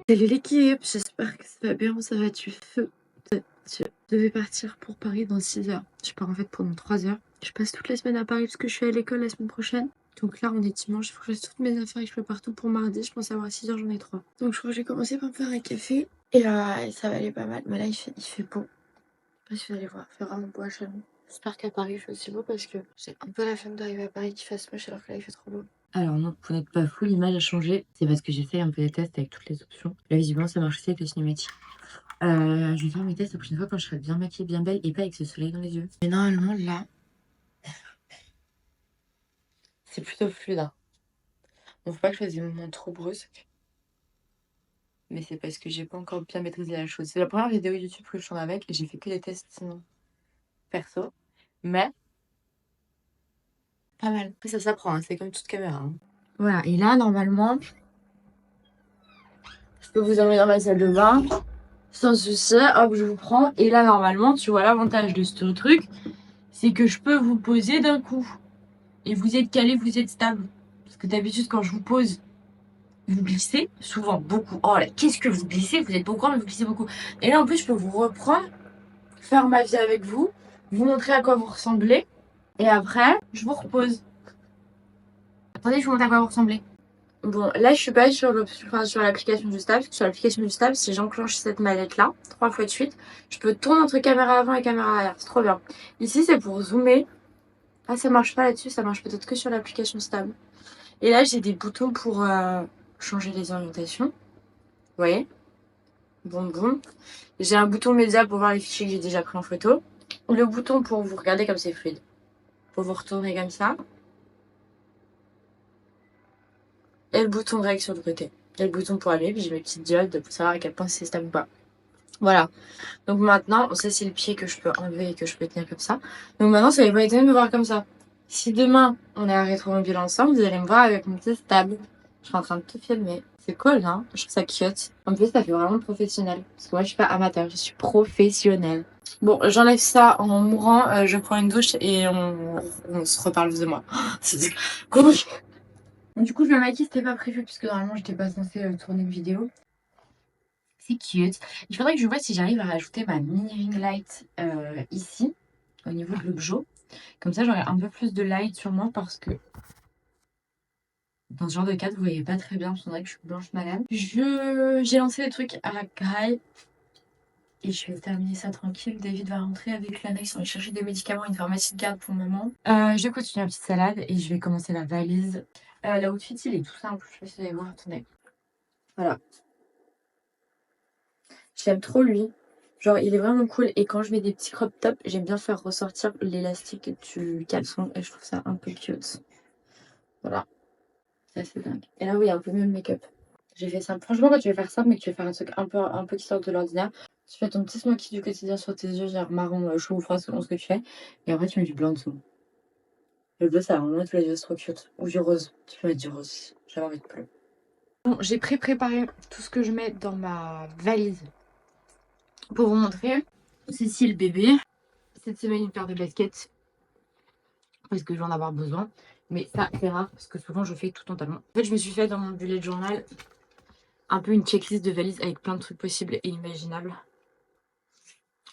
Salut l'équipe, j'espère que ça va bien, ça va du feu. Je devais partir pour Paris dans 6 heures. Je pars en fait pendant 3 heures. Je passe toute la semaine à Paris parce que je suis à l'école la semaine prochaine. Donc là, on est dimanche, il faut que je fasse toutes mes affaires et que je prépare tout pour mardi. Je pense avoir 6 heures, j'en ai 3. Donc je crois que j'ai commencé par me faire un café. Et ça va aller pas mal. Mais là, il fait beau. Je sais pas si vous allez voir, il fait vraiment beau à Chalon. J'espère qu'à Paris, il fait aussi beau parce que j'ai un peu la flemme d'arriver à Paris qu'il fasse moche alors que là, il fait trop beau. Alors non, pour n'être pas fou, l'image a changé. C'est parce que j'ai fait un peu des tests avec toutes les options. Là, visiblement, ça marche aussi avec le cinématique. Je vais faire mes tests la prochaine fois quand je serai bien maquillée, bien belle et pas avec ce soleil dans les yeux. Mais normalement, là, c'est plutôt fluide. Hein. Bon, faut pas que je fasse des mouvements trop brusques. Mais c'est parce que j'ai pas encore bien maîtrisé la chose. C'est la première vidéo YouTube que je tourne avec et j'ai fait que des tests sinon perso. Mais pas mal. Après, ça s'apprend, hein. C'est comme toute caméra. Hein. Voilà, et là, normalement, je peux vous emmener dans ma salle de bain. Sans souci, hop, je vous prends. Et là, normalement, tu vois, l'avantage de ce truc, c'est que je peux vous poser d'un coup. Et vous êtes calé, vous êtes stable. Parce que d'habitude, quand je vous pose, vous glissez. Souvent, beaucoup. Oh là, qu'est-ce que vous glissez? Vous êtes beaucoup, mais vous glissez beaucoup. Et là, en plus, je peux vous reprendre, faire ma vie avec vous, vous montrer à quoi vous ressemblez. Et après, je vous repose. Attendez, je vous montre à quoi vous ressemblez. Bon, là, je suis pas sur l'application du staff. Sur l'application du staff, si j'enclenche cette mallette-là, 3 fois de suite, je peux tourner entre caméra avant et caméra arrière. C'est trop bien. Ici, c'est pour zoomer. Ah, ça marche pas là-dessus. Ça marche peut-être que sur l'application stable. Et là, j'ai des boutons pour changer les orientations. Vous voyez? Bon. J'ai un bouton média pour voir les fichiers que j'ai déjà pris en photo. Le bouton pour vous regarder comme c'est fluide. Pour vous retourner comme ça. Et le bouton règle sur le côté. Et le bouton pour allumer, puis j'ai mes petites diodes pour savoir à quel point c'est stable ou pas. Voilà. Donc maintenant, ça c'est le pied que je peux enlever et que je peux tenir comme ça. Donc maintenant, ça va pas étonner de me voir comme ça. Si demain, on est à Rétromobile ensemble, vous allez me voir avec mon pied stable. Je suis en train de tout filmer. C'est cool, hein? Je trouve ça cute. En plus, ça fait vraiment professionnel. Parce que moi, je suis pas amateur, je suis professionnelle. Bon, j'enlève ça en mourant, je prends une douche et on se reparle de moi. C'est cool. Du coup, je me maquille, c'était pas prévu puisque normalement, j'étais pas censée tourner une vidéo. C'est cute. Il faudrait que je vois si j'arrive à rajouter ma mini ring light ici, au niveau de l'objet. Comme ça, j'aurai un peu plus de light sur moi parce que dans ce genre de cadre, vous voyez pas très bien. Je dirait que je suis blanche malade. J'ai lancé des trucs à la graille. Et je vais terminer ça tranquille. David va rentrer avec l'annexe. On va chercher des médicaments à une pharmacie de garde pour maman. Je vais continuer ma petite salade et je vais commencer la valise. L'outfit, il est tout simple. Je sais pas si vous allez voir. Attendez. Voilà. J'aime trop lui. Genre, il est vraiment cool. Et quand je mets des petits crop tops, j'aime bien faire ressortir l'élastique du caleçon. Et je trouve ça un peu cute. Voilà. C'est assez dingue. Et là, oui, un peu mieux le make-up. J'ai fait ça. Franchement, quand tu veux faire ça, mais que tu veux faire un truc un peu qui sort de l'ordinaire, tu fais ton petit smoky du quotidien sur tes yeux, genre marron, chaud ou froid, selon ce que tu fais. Et après, tu mets du blanc dessous. Le bleu, ça va vraiment tous les yeux, c'est trop cute. Ou du rose. Tu peux mettre du rose. J'avais envie de bleu. Bon, j'ai préparé tout ce que je mets dans ma valise. Pour vous montrer, Cécile le bébé. Cette semaine, une paire de baskets. Parce que je vais en avoir besoin. Mais ça, c'est rare parce que souvent, je fais tout en talons. En fait, je me suis fait dans mon bullet journal un peu une checklist de valise avec plein de trucs possibles et imaginables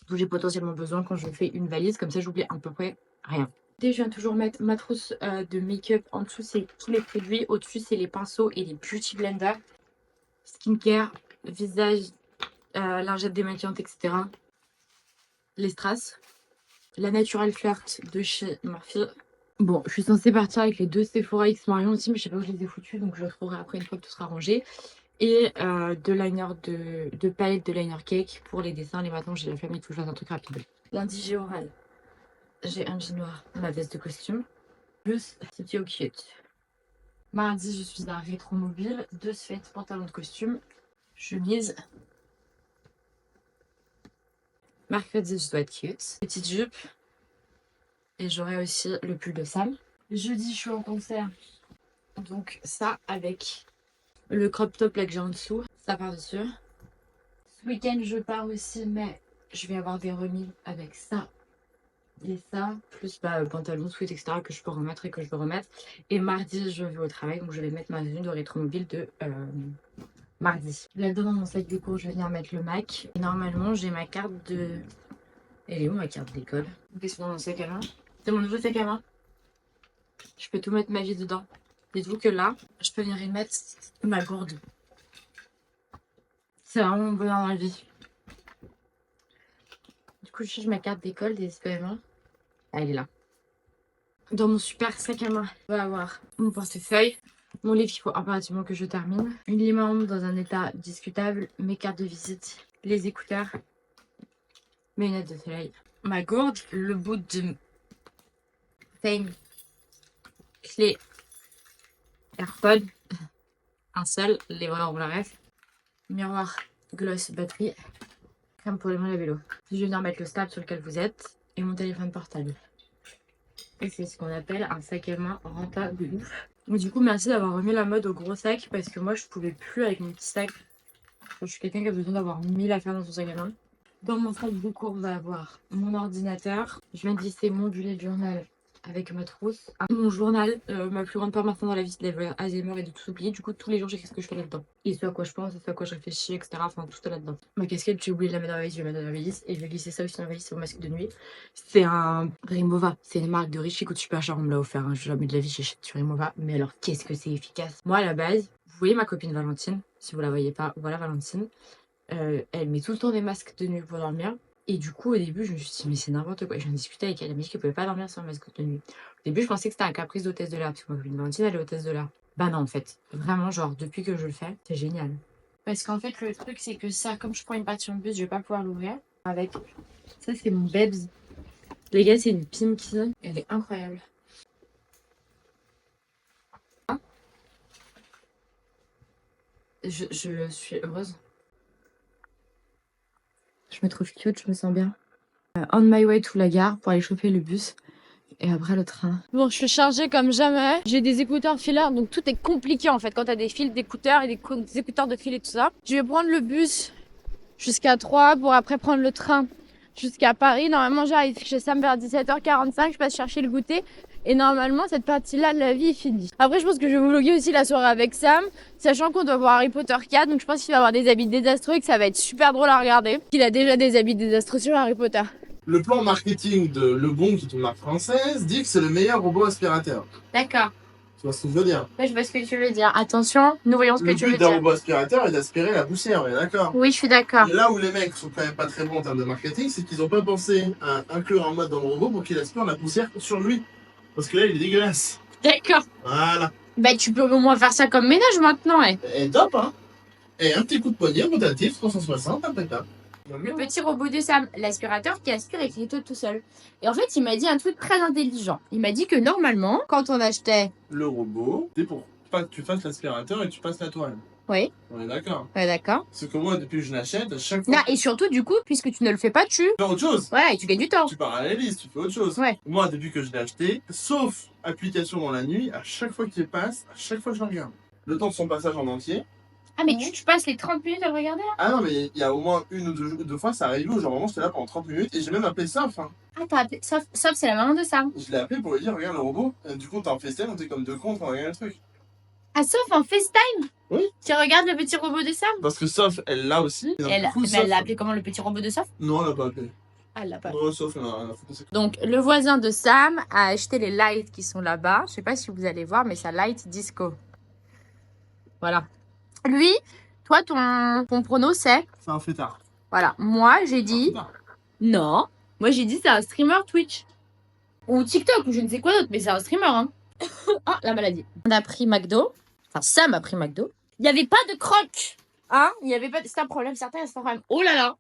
dont j'ai potentiellement besoin quand je fais une valise. Comme ça, j'oublie à peu près rien. Et je viens toujours mettre ma trousse de make-up. En dessous, c'est tous les produits. Au-dessus, c'est les pinceaux et les beauty blenders. Skincare, visage, lingette démaquillante, etc. Les strass. La Natural Flirt de chez Morphe. Bon, je suis censée partir avec les 2 Sephora X Marion aussi, mais je sais pas où je les ai foutus, donc je les retrouverai après une fois que tout sera rangé. Et de liner de palette de liner cake pour les dessins. Les matins, j'ai la famille, il faut que je fasse un truc rapide. Lundi, j'ai oral. J'ai un jean noir, ma veste de costume, plus City au cute. Mardi, je suis à Rétromobile, 2 sweats, pantalon de costume, chemise. Mercredi, je dois être cute. Petite jupe. Et j'aurai aussi le pull de Sam. Jeudi, je suis en concert. Donc ça avec le crop top là que j'ai en dessous. Ça par-dessus. Ce week-end, je pars aussi, mais je vais avoir des remises avec ça Et ça, plus pantalon, sweat, etc. que je peux remettre et que je peux remettre. Et mardi, je vais au travail, donc je vais mettre ma tenue de rétromobile de mardi. Là-dedans, dans mon sac d'éco, je vais venir mettre le Mac. Et normalement, j'ai ma carte de... Elle est où ma carte d'école? Qu'est-ce que c'est dans mon sac à main? C'est mon nouveau sac à main. Je peux tout mettre ma vie dedans. Dites-vous que là, je peux venir y mettre ma gourde. C'est vraiment mon bonheur dans la vie. Du coup, je cherche ma carte d'école des SPM1. Ah, elle est là. Dans mon super sac à main, je vais avoir mon portefeuille, mon livre qu'il faut impérativement que je termine, une limande dans un état discutable, mes cartes de visite, les écouteurs, mes lunettes de soleil, ma gourde, le bout de Fame, clé, AirPod, un seul, les vrais on la reste, miroir, gloss, batterie, crème pour les mains et vélo. Je vais venir mettre le stable sur lequel vous êtes et mon téléphone portable. Et c'est ce qu'on appelle un sac à main rentable de ouf. Donc, du coup, merci d'avoir remis la mode au gros sac parce que moi, je pouvais plus avec mon petit sac. Je suis quelqu'un qui a besoin d'avoir 1000 affaires dans son sac à main. Dans mon sac de cours, on va avoir mon ordinateur. Je viens de glisser mon bullet journal avec ma trousse. Mon journal, ma plus grande peur maintenant dans la vie, c'est d'avoir Alzheimer et de tout oublier. Du coup, tous les jours, j'écris ce que je fais là-dedans. Et ce à quoi je pense, et ce à quoi je réfléchis, etc. Enfin, tout est là-dedans. Ma casquette, j'ai oublié de la mettre dans la valise, je vais la mettre dans la valise. Et je vais glisser ça aussi dans la valise, c'est mon masque de nuit. C'est un Rimowa. C'est une marque de riche qui coûte super cher, on me l'a offert. Hein. Jamais de la vie, j'achète sur Rimowa. Mais alors, qu'est-ce que c'est efficace. Moi, à la base, vous voyez ma copine Valentine. Si vous la voyez pas, voilà Valentine. Elle met tout le temps des masques de nuit pour dormir. Et du coup, au début, je me suis dit, mais c'est n'importe quoi. Je viens de discuter avec elle. Elle m'a dit qu'elle pouvait pas dormir sans masque de nuit. Au début, je pensais que c'était un caprice d'hôtesse de l'air. Parce que ma copine Valentine, elle est hôtesse de l'air. Bah non, en fait. Vraiment, genre, depuis que je le fais, c'est génial. Parce qu'en fait, le truc, c'est que ça, comme je prends une partie en bus, je vais pas pouvoir l'ouvrir. Avec. Ça, c'est mon Bebs. Les gars, c'est une Pimki. Elle est incroyable. Je suis heureuse. Je me trouve cute, je me sens bien. On my way to la gare pour aller choper le bus. Et après le train. Bon, je suis chargée comme jamais. J'ai des écouteurs filaires, donc tout est compliqué en fait. Quand t'as des fils d'écouteurs et des écouteurs de fil et tout ça. Je vais prendre le bus jusqu'à 3 pour après prendre le train jusqu'à Paris. Normalement, j'arrive chez Sam vers 17h45. Je passe chercher le goûter. Et normalement, cette partie-là de la vie est finie. Après, je pense que je vais vlogger aussi la soirée avec Sam, sachant qu'on doit voir Harry Potter 4. Donc, je pense qu'il va avoir des habits désastreux et que ça va être super drôle à regarder. Il a déjà des habits désastreux sur Harry Potter. Le plan marketing de Le Bon, qui est une marque française, dit que c'est le meilleur robot aspirateur. D'accord. Tu vois ce que je veux dire? Ouais, je vois ce que tu veux dire. Attention, nous voyons ce que tu veux Le but dire. d'un robot aspirateur est d'aspirer la poussière, on est d'accord? Oui, je suis d'accord. Et là où les mecs sont quand même pas très bons en termes de marketing, c'est qu'ils ont pas pensé à inclure un mode dans le robot pour qu'il aspire la poussière sur lui. Parce que là, il est dégueulasse. D'accord. Voilà. Bah, tu peux au moins faire ça comme ménage maintenant, eh. Et top, hein? Et un petit coup de poignet rotatif, 360, impeccable. Le petit robot de Sam, l'aspirateur qui aspire et qui nettoie tout seul. Et en fait, il m'a dit un truc très intelligent. Il m'a dit que normalement, quand on achetait le robot, c'est pour pas que tu fasses l'aspirateur et tu passes la toile. Oui. On est d'accord. Ouais, d'accord. C'est que moi, depuis que je l'achète, à chaque fois. Non, et surtout, du coup, puisque tu ne le fais pas, tu fais autre chose. Voilà, et tu gagnes du temps. Tu parallélises, tu fais autre chose. Ouais. Moi, depuis que je l'ai acheté, sauf application dans la nuit, à chaque fois qu'il passe, à chaque fois que je le regarde. Le temps de son passage en entier. Ah, mais tu passes les 30 minutes à le regarder là? Ah non, mais il y a au moins une ou deux fois, ça arrive où genre vraiment j'étais là pendant 30 minutes et j'ai même appelé Soph. Hein. Ah, t'as appelé Soph, c'est la maman de Sam. Je l'ai appelé pour lui dire, regarde le robot. Et du coup, t'es en FaceTime, on était comme deux cons, on regarde le truc. Ah, Soph en FaceTime? Oui. Tu regardes le petit robot de Sam? Parce que Soph, elle l'a aussi. Mais elle l'a appelé comment, le petit robot de Soph? Non, elle l'a pas appelé. Ah, elle l'a pas. Non, Soph, elle a rien à foutre. Donc, le voisin de Sam a acheté les lights qui sont là-bas. Je sais pas si vous allez voir, mais c'est light disco. Voilà. Lui, toi, ton prono, c'est? C'est un fêtard. Voilà. Moi, j'ai dit... Non. Moi, j'ai dit c'est un streamer Twitch. Ou TikTok, ou je ne sais quoi d'autre, mais c'est un streamer, hein. Ah, la maladie. On a pris McDo. Enfin, Sam a pris McDo. Il n'y avait pas de croque. Hein? Il n'y avait pas... C'est un problème, certains, c'est un problème. Oh là là.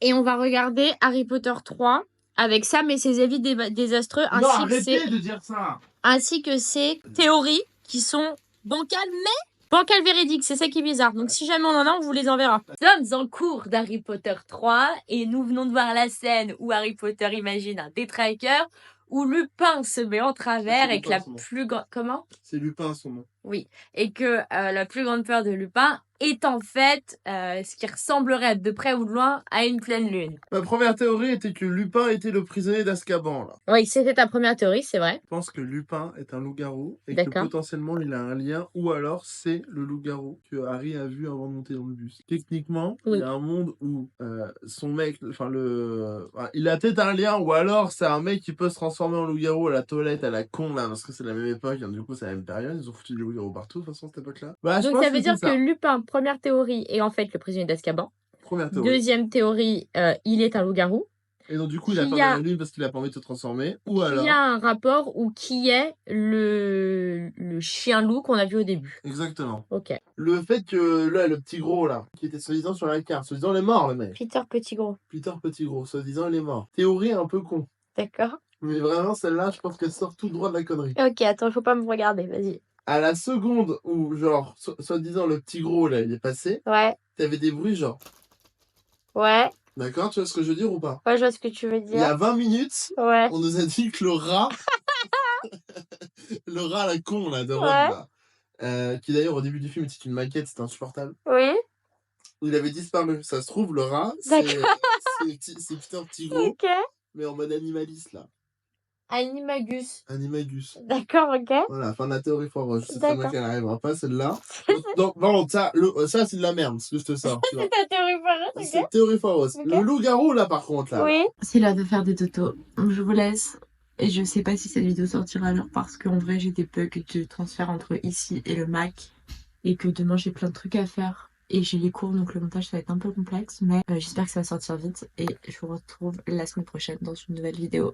Et on va regarder Harry Potter 3 avec Sam et ses avis désastreux. Non, arrêtez de dire ça. Ainsi que ses théories qui sont bancales, mais bancales véridiques. C'est ça qui est bizarre. Donc si jamais on en a, on vous les enverra. Nous sommes en cours d'Harry Potter 3 et nous venons de voir la scène où Harry Potter imagine un détraqueur où Lupin se met en travers et que la plus grande... Comment? C'est Lupin son nom. Oui. Et que la plus grande peur de Lupin est en fait ce qui ressemblerait de près ou de loin à une pleine lune. Ma première théorie était que Lupin était le prisonnier d'Azkaban, là. Oui, c'était ta première théorie, c'est vrai. Je pense que Lupin est un loup-garou et que D'accord. potentiellement il a un lien, ou alors c'est le loup-garou que Harry a vu avant de monter dans le bus. Techniquement, il Oui. y a un monde où son mec, il a peut-être un lien, ou alors c'est un mec qui peut se transformer en loup-garou à la toilette, à la con là, parce que c'est la même époque, hein, du coup c'est la même période, ils ont foutu des loups-garous partout de toute façon cette époque-là. Bah, je Donc pense ça veut que dire c'est que ça. Lupin, première théorie, est en fait le prisonnier d'Azkaban. Première théorie. Deuxième théorie, il est un loup-garou. Et donc du coup il a Qui peur de a- la lune parce qu'il a pas envie de se transformer, ou Qui alors... a un rapport ou qui est le chien loup qu'on a vu au début. Exactement. Ok. Le fait que là, le petit gros là, qui était soi-disant sur la carte, soi-disant il est mort le mec. Peter Petit-Gros. Peter Petit Gros, soi-disant il est mort. Théorie un peu con. D'accord. Mais vraiment celle-là, je pense qu'elle sort tout droit de la connerie. Ok, attends, faut pas me regarder, vas-y. À la seconde où genre, soi-disant le petit gros là, il est passé, Ouais, t'avais des bruits genre. ouais, D'accord, tu vois ce que je veux dire ou pas? ouais, je vois ce que tu veux Il y a dire. 20 minutes, Ouais, on nous a dit que le rat, le rat la con là, de Ron Ouais. là, qui d'ailleurs au début du film était une maquette, c'était insupportable. oui, Il avait disparu. Ça se trouve, le rat, D'accord. c'est Peter Petit Gros, ok. mais en mode animaliste là. Animagus. Animagus. D'accord, ok. Voilà, fin de la théorie foireuse. Je sais très bien D'accord. qu'elle n'arrivera pas, celle-là. Donc, bon, ça, c'est de la merde, ce que je te sors. Tu vois. C'est ta théorie foireuse, C'est théorie foireuse. Ok. Le loup-garou, là, par contre, là. Oui. C'est l'heure de faire des totos. Donc je vous laisse. Et je sais pas si cette vidéo sortira à l'heure parce qu'en vrai j'ai des bugs de transfert entre ici et le Mac. Et que demain j'ai plein de trucs à faire. Et j'ai les cours donc le montage ça va être un peu complexe. Mais j'espère que ça va sortir vite. Et je vous retrouve la semaine prochaine dans une nouvelle vidéo.